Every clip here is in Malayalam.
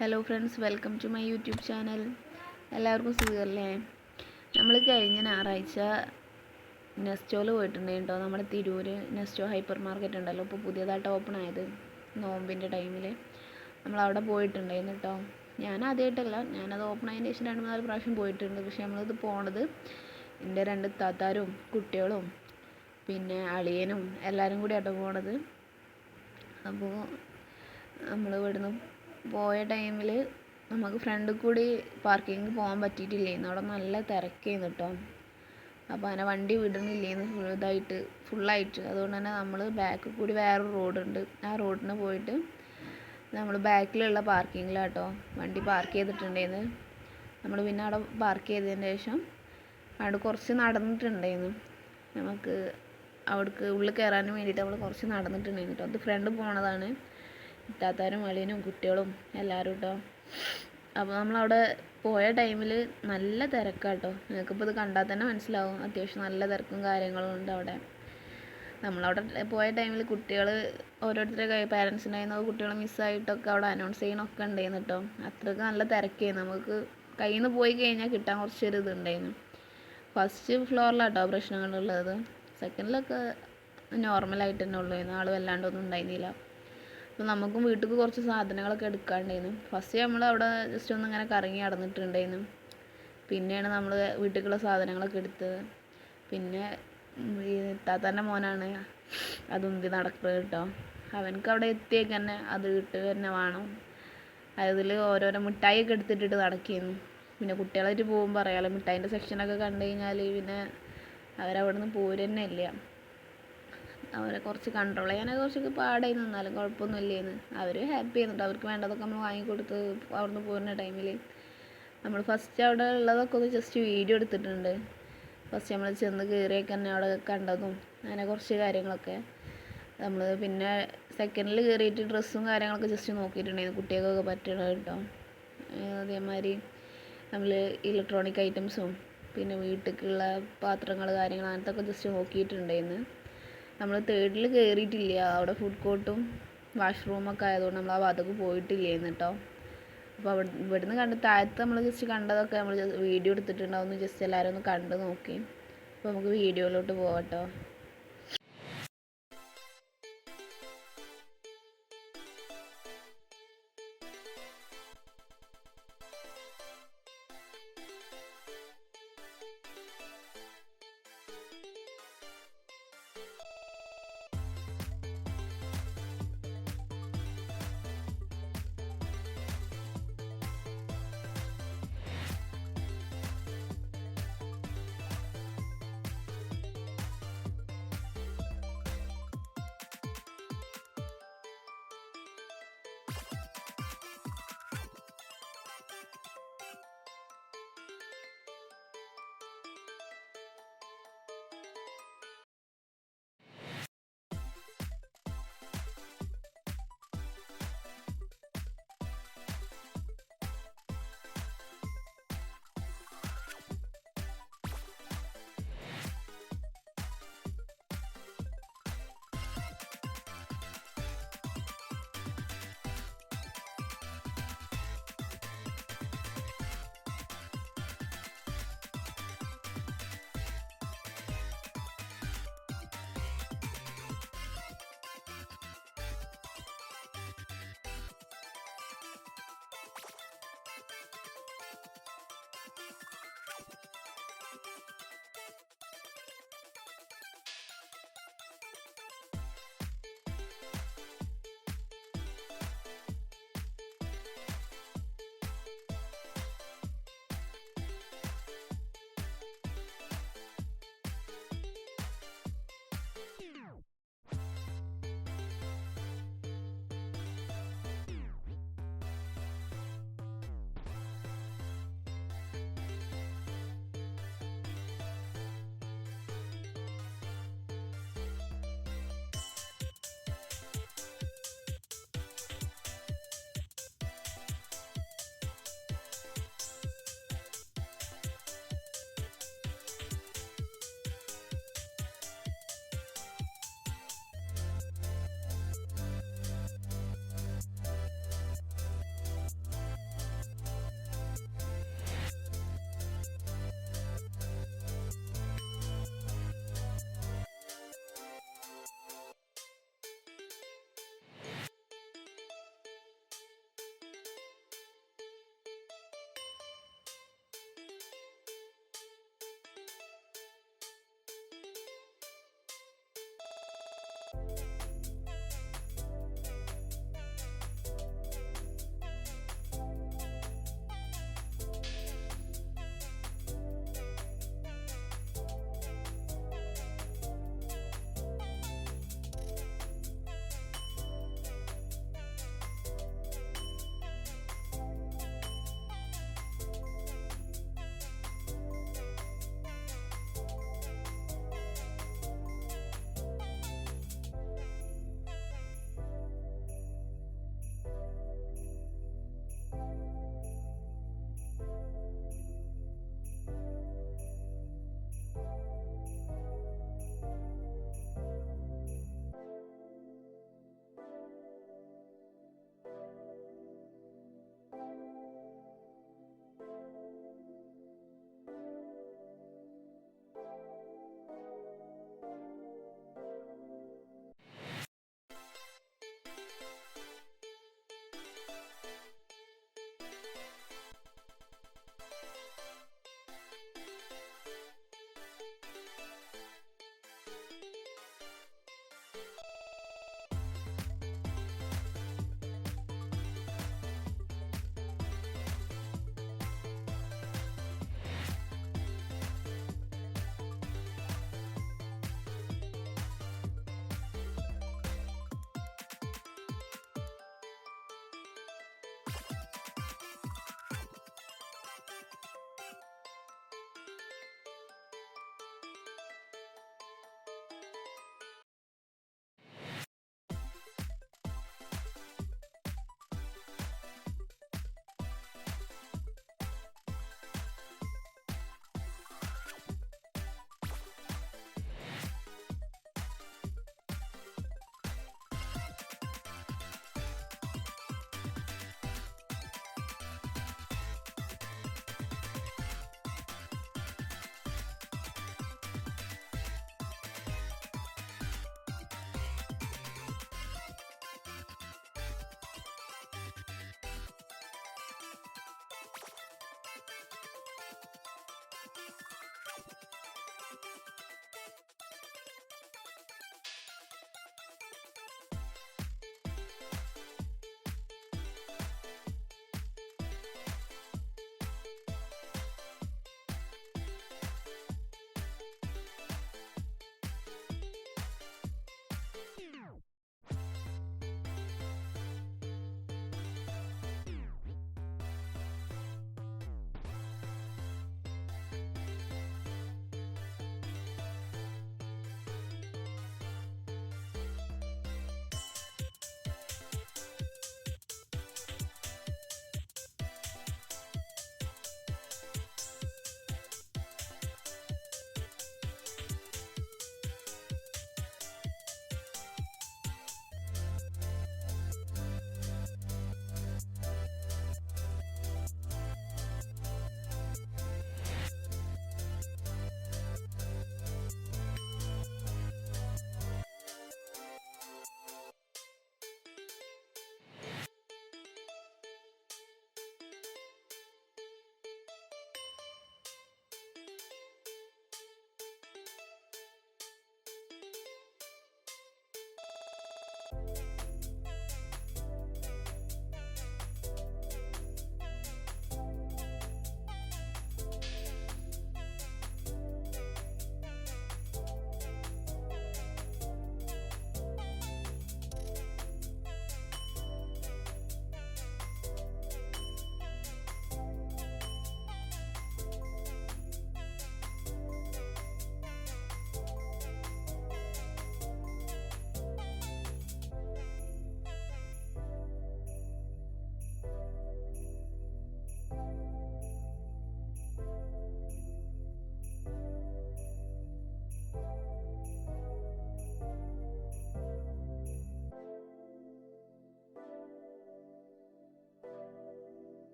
Hello friends, welcome to my YouTube channel. എല്ലാവർക്കും സുഖമല്ലേ? നമ്മൾ കഴിഞ്ഞ ഞായറാഴ്ച നെസ്റ്റോയിൽ പോയിട്ടുണ്ടായിരുന്നു കേട്ടോ. നമ്മുടെ തിരൂർ നെസ്റ്റോ ഹൈപ്പർ മാർക്കറ്റ് ഉണ്ടല്ലോ, ഇപ്പോൾ പുതിയതായിട്ട് ഓപ്പൺ ആയത്. നോമ്പിൻ്റെ ടൈമിൽ നമ്മളവിടെ പോയിട്ടുണ്ടായിരുന്നു കേട്ടോ. ഞാൻ ആദ്യമായിട്ടല്ല, ഞാനത് ഓപ്പൺ ആയതിന് ശേഷം 2-4 പ്രാവശ്യം പോയിട്ടുണ്ട്. പക്ഷേ നമ്മളിത് പോണത് എൻ്റെ 2 താത്താരും കുട്ടികളും പിന്നെ അളിയനും എല്ലാവരും കൂടി ആട്ടോ പോണത്. അപ്പോൾ നമ്മൾ ഇവിടുന്ന് പോയ ടൈമിൽ നമുക്ക് ഫ്രണ്ടിൽ കൂടി പാർക്കിങ്ങിൽ പോകാൻ പറ്റിയിട്ടില്ലായിരുന്നു. അവിടെ നല്ല തിരക്കായിരുന്നു കേട്ടോ. അപ്പോൾ അങ്ങനെ വണ്ടി വിടണില്ലായിരുന്നു ഫുള്ളായിട്ട്. അതുകൊണ്ട് തന്നെ നമ്മൾ ബാക്കിൽ കൂടി വേറൊരു റോഡുണ്ട്, ആ റോഡിന് പോയിട്ട് നമ്മൾ ബാക്കിലുള്ള പാർക്കിങ്ങിലാട്ടോ വണ്ടി പാർക്ക് ചെയ്തിട്ടുണ്ടായിരുന്നു. നമ്മൾ പിന്നെ അവിടെ പാർക്ക് ചെയ്തതിന് ശേഷം അവിടെ കുറച്ച് നടന്നിട്ടുണ്ടായിരുന്നു. നമുക്ക് അവിടേക്ക് ഉള്ളിൽ കയറാൻ വേണ്ടിയിട്ട് നമ്മൾ കുറച്ച് നടന്നിട്ടുണ്ടായിരുന്നു കേട്ടോ. അത് ഫ്രണ്ട് പോണതാണ്, താത്താരും അളിയനും കുട്ടികളും എല്ലാവരും കേട്ടോ. അപ്പോൾ നമ്മളവിടെ പോയ ടൈമിൽ നല്ല തിരക്കാട്ടോ. നിങ്ങൾക്കിപ്പോൾ ഇത് കണ്ടാൽ തന്നെ മനസ്സിലാവും, അത്യാവശ്യം നല്ല തിരക്കും കാര്യങ്ങളും ഉണ്ട് അവിടെ. നമ്മളവിടെ പോയ ടൈമിൽ കുട്ടികൾ ഓരോരുത്തരുടെ പാരൻസിനായിരുന്നു കുട്ടികൾ മിസ്സായിട്ടൊക്കെ അവിടെ അനൗൺസ് ചെയ്യണമൊക്കെ ഉണ്ടായിരുന്നു കേട്ടോ. അത്രയ്ക്ക് നല്ല തിരക്കായിരുന്നു. നമുക്ക് കയ്യിൽ നിന്ന് പോയി കഴിഞ്ഞാൽ കിട്ടാൻ കുറച്ചൊരു ഇതുണ്ടായിരുന്നു. ഫസ്റ്റ് ഫ്ലോറിലാട്ടോ പ്രശ്നങ്ങളുള്ളത്, സെക്കൻഡിലൊക്കെ നോർമലായിട്ട് തന്നെ ഉള്ളായിരുന്നു, ആൾ വല്ലാണ്ടൊന്നും ഉണ്ടായിരുന്നില്ല. അപ്പോൾ നമുക്കും വീട്ടിൽ കുറച്ച് സാധനങ്ങളൊക്കെ എടുക്കാണ്ടായിരുന്നു. ഫസ്റ്റ് നമ്മൾ അവിടെ ജസ്റ്റ് ഒന്ന് ഇങ്ങനെ കറങ്ങി നടന്നിട്ടുണ്ടായിരുന്നു. പിന്നെയാണ് നമ്മൾ വീട്ടിലേക്കുള്ള സാധനങ്ങളൊക്കെ എടുത്തത്. പിന്നെ ഈ താത്താൻ്റെ മോനാണ് അതുന്തി നടക്കുന്നത് കേട്ടോ. അവനക്ക് അവിടെ എത്തിയേക്ക് തന്നെ അത് കിട്ടുക തന്നെ വേണം. അതിൽ ഓരോരോ മിഠായിയൊക്കെ എടുത്തിട്ടിട്ട് നടക്കുന്നു. പിന്നെ കുട്ടികളായിട്ട് പോകുമ്പോൾ അറിയാമല്ലോ, മിഠായിൻ്റെ സെക്ഷനൊക്കെ കണ്ടു കഴിഞ്ഞാൽ പിന്നെ അവരവിടെ നിന്ന് പോരുക തന്നെ ഇല്ല. അവരെ കുറച്ച് കൺട്രോൾ ചെയ്യാനൊക്കെ കുറച്ചൊക്കെ പാടായി, നിന്നാലും കുഴപ്പമൊന്നുമില്ലേന്ന്. അവർ ഹാപ്പി ചെയ്യുന്നുണ്ട്. അവർക്ക് വേണ്ടതൊക്കെ നമ്മൾ വാങ്ങിക്കൊടുത്ത് അവിടുന്ന് പോകുന്ന ടൈമിൽ നമ്മൾ ഫസ്റ്റ് അവിടെ ഉള്ളതൊക്കെ ഒന്ന് ജസ്റ്റ് വീഡിയോ എടുത്തിട്ടുണ്ട്. ഫസ്റ്റ് നമ്മൾ ചെന്ന് കയറിയൊക്കെ തന്നെ അവിടെ കണ്ടതും അങ്ങനെ കുറച്ച് കാര്യങ്ങളൊക്കെ നമ്മൾ പിന്നെ സെക്കൻഡിൽ കയറിയിട്ട് ഡ്രസ്സും കാര്യങ്ങളൊക്കെ ജസ്റ്റ് നോക്കിയിട്ടുണ്ടായിരുന്നു, കുട്ടികൾക്കൊക്കെ പറ്റണത് കേട്ടോ. അതേമാതിരി നമ്മൾ ഇലക്ട്രോണിക് ഐറ്റംസും പിന്നെ വീട്ടിലേക്കുള്ള പാത്രങ്ങൾ കാര്യങ്ങൾ അങ്ങനത്തെ ജസ്റ്റ് നോക്കിയിട്ടുണ്ടായിരുന്നു. നമ്മൾ തേർഡിൽ കയറിയിട്ടില്ല, അവിടെ ഫുഡ് കോർട്ടും വാഷ്റൂമൊക്കെ ആയതുകൊണ്ട് നമ്മൾ ആ ഭാഗത്തേക്ക് പോയിട്ടില്ലായിരുന്നു കേട്ടോ. അപ്പോൾ ഇവിടുന്ന് കണ്ട് താഴത്ത് നമ്മൾ ജസ്റ്റ് കണ്ടതൊക്കെ നമ്മൾ വീഡിയോ എടുത്തിട്ടുണ്ടാവും, ജസ്റ്റ് എല്ലാവരും ഒന്ന് കണ്ട് നോക്കി. അപ്പോൾ നമുക്ക് വീഡിയോയിലോട്ട് പോകാം കേട്ടോ.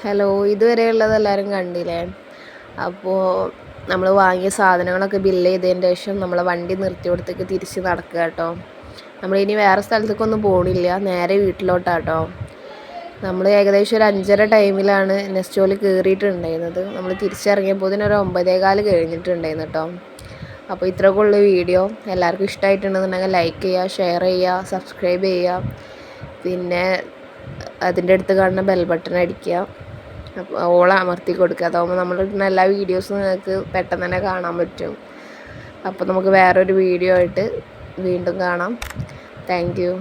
ഹലോ, ഇതുവരെയുള്ളത് എല്ലാവരും കണ്ടില്ലേ? അപ്പോൾ നമ്മൾ വാങ്ങിയ സാധനങ്ങളൊക്കെ ബില്ല് ചെയ്തതിന് ശേഷം നമ്മളെ വണ്ടി നിർത്തിയോടത്തേക്ക് തിരിച്ച് നടക്കുക കേട്ടോ. നമ്മളിനി വേറെ സ്ഥലത്തേക്കൊന്നും പോകണില്ല, നേരെ വീട്ടിലോട്ടാട്ടോ. നമ്മൾ ഏകദേശം ഒരു 5:30 ടൈമിലാണ് നെസ്റ്റോയിൽ കയറിയിട്ടുണ്ടായിരുന്നത്. നമ്മൾ തിരിച്ചിറങ്ങിയപ്പോൾ ഇതിനൊരു 9:15 കഴിഞ്ഞിട്ടുണ്ടായിരുന്നു കേട്ടോ. അപ്പോൾ ഇത്രയൊക്കെ ഉള്ള വീഡിയോ. എല്ലാവർക്കും ഇഷ്ടമായിട്ടുണ്ടെന്നുണ്ടെങ്കിൽ ലൈക്ക് ചെയ്യുക, ഷെയർ ചെയ്യുക, സബ്സ്ക്രൈബ് ചെയ്യുക. പിന്നെ അതിൻ്റെ അടുത്ത് കാണുന്ന ബെൽ ബട്ടൺ അടിക്കുക, ഓൾ അമർത്തി കൊടുക്കുക. അതാകുമ്പോൾ നമ്മൾ ഇടുന്ന എല്ലാ വീഡിയോസും നിങ്ങൾക്ക് പെട്ടെന്ന് തന്നെ കാണാൻ പറ്റും. അപ്പോൾ നമുക്ക് വേറൊരു വീഡിയോ ആയിട്ട് വീണ്ടും കാണാം. Thank you.